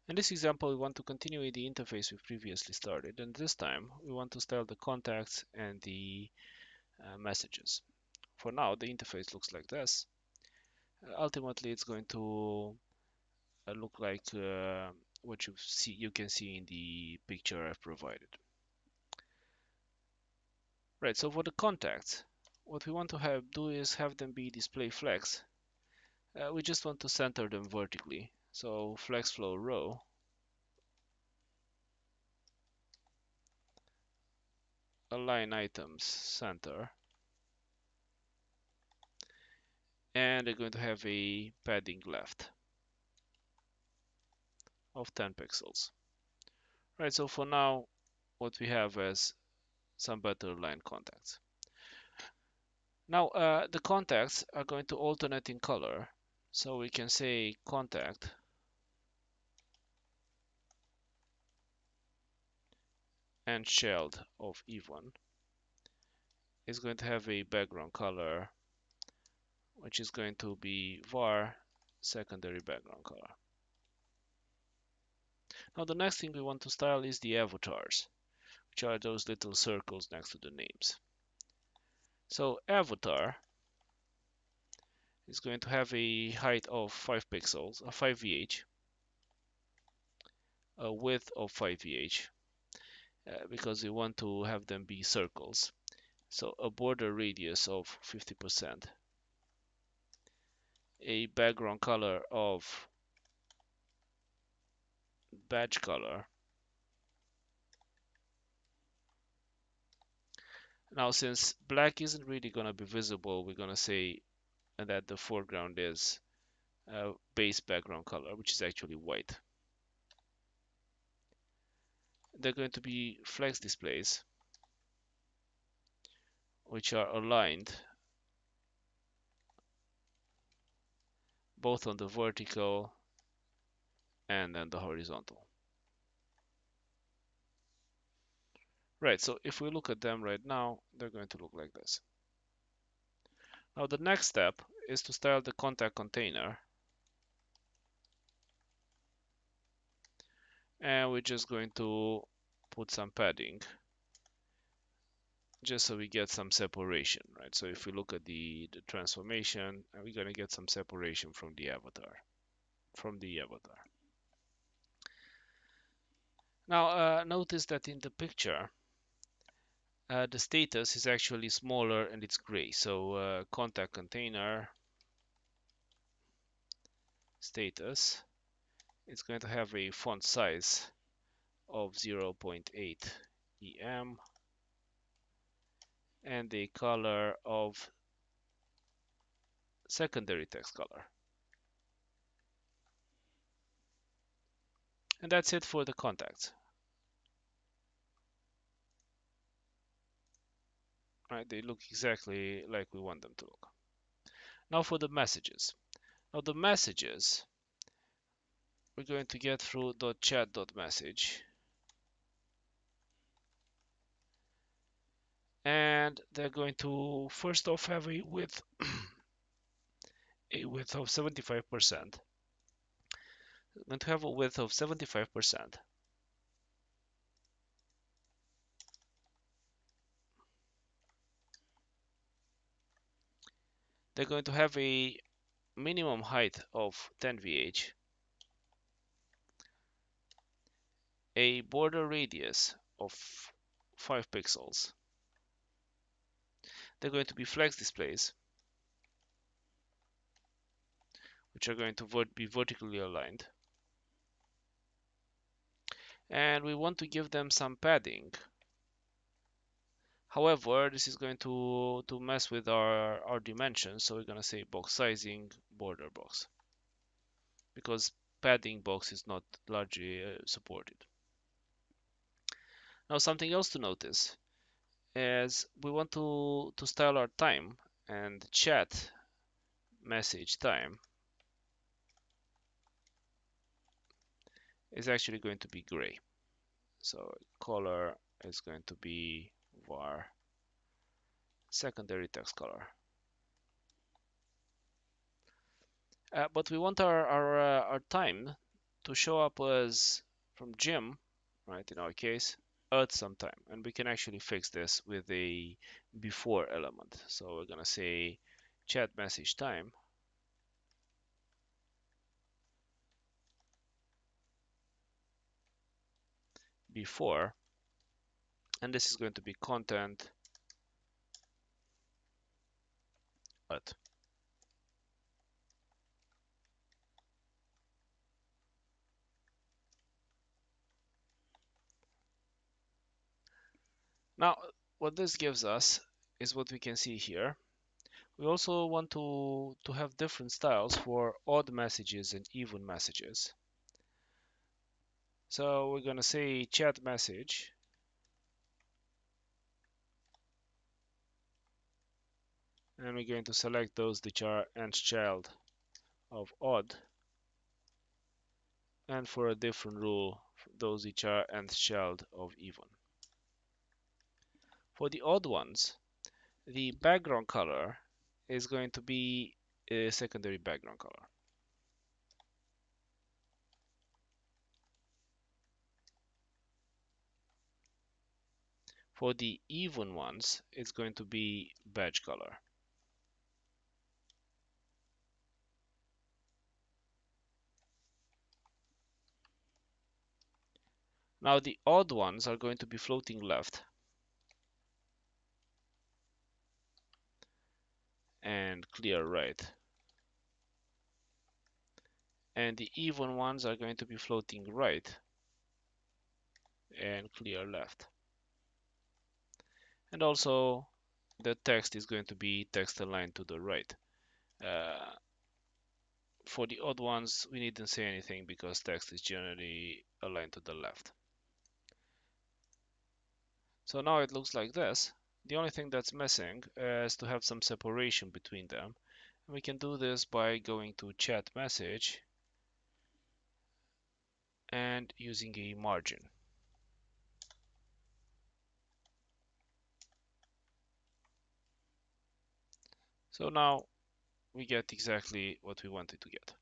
In this example, we want to continue with the interface we previously started, and this time we want to style the contacts and the messages. For now, the interface looks like this. Ultimately, it's going to look like what you can see in the picture I've provided. Right, so for the contacts, what we want to do is have them be display flex. We just want to center them vertically. So flex flow row, align items center, and they're going to have a padding left of 10 pixels. Right, so for now, what we have is some better aligned contacts. Now, the contacts are going to alternate in color. So we can say contact and shelled of E1 is going to have a background color, which is going to be var secondary background color. Now, the next thing we want to style is the avatars, which are those little circles next to the names. So avatar is going to have a height of 5 pixels, 5 VH, a width of 5 VH, because we want to have them be circles. So a border radius of 50%, a background color of badge color. Now, since black isn't really going to be visible, we're going to say that the foreground is base background color, which is actually white. They're going to be flex displays, which are aligned both on the vertical and then the horizontal. Right, so if we look at them right now, they're going to look like this. Now the next step is to style the contact container. And we're just going to put some padding just so we get some separation, right? So if we look at the transformation, we're going to get some separation from the avatar. Now, notice that in the picture, the status is actually smaller and it's gray. So contact container status is going to have a font size of 0.8 em and a color of secondary text color. And that's it for the contacts. Right, they look exactly like we want them to look. Now for the messages. Now the messages we're going to get through .chat.message, and they're going to first off have a width of 75%. We're going to have a width of 75%. They're going to have a minimum height of 10 VH, a border radius of 5 pixels. They're going to be flex displays, which are going to be vertically aligned. And we want to give them some padding. However, this is going to mess with our dimensions, so we're going to say box sizing border box, because padding box is not largely supported. Now something else to notice is we want to style our time, and chat message time is actually going to be gray. So color is going to be var secondary text color. But we want our time to show up as from Jim, right, in our case, at some time. And we can actually fix this with a before element. So we're gonna say chat message time before, and this is going to be content at. Now, what this gives us is what we can see here. We also want to have different styles for odd messages and even messages. So we're going to say chat message, and we're going to select those which are nth child of odd, and for a different rule, those which are nth child of even. For the odd ones, the background color is going to be a secondary background color. For the even ones, it's going to be badge color. Now the odd ones are going to be floating left and clear right. And the even ones are going to be floating right and clear left. And also the text is going to be text aligned to the right. For the odd ones, we needn't say anything because text is generally aligned to the left. So now it looks like this. The only thing that's missing is to have some separation between them. We can do this by going to chat message and using a margin. So now we get exactly what we wanted to get.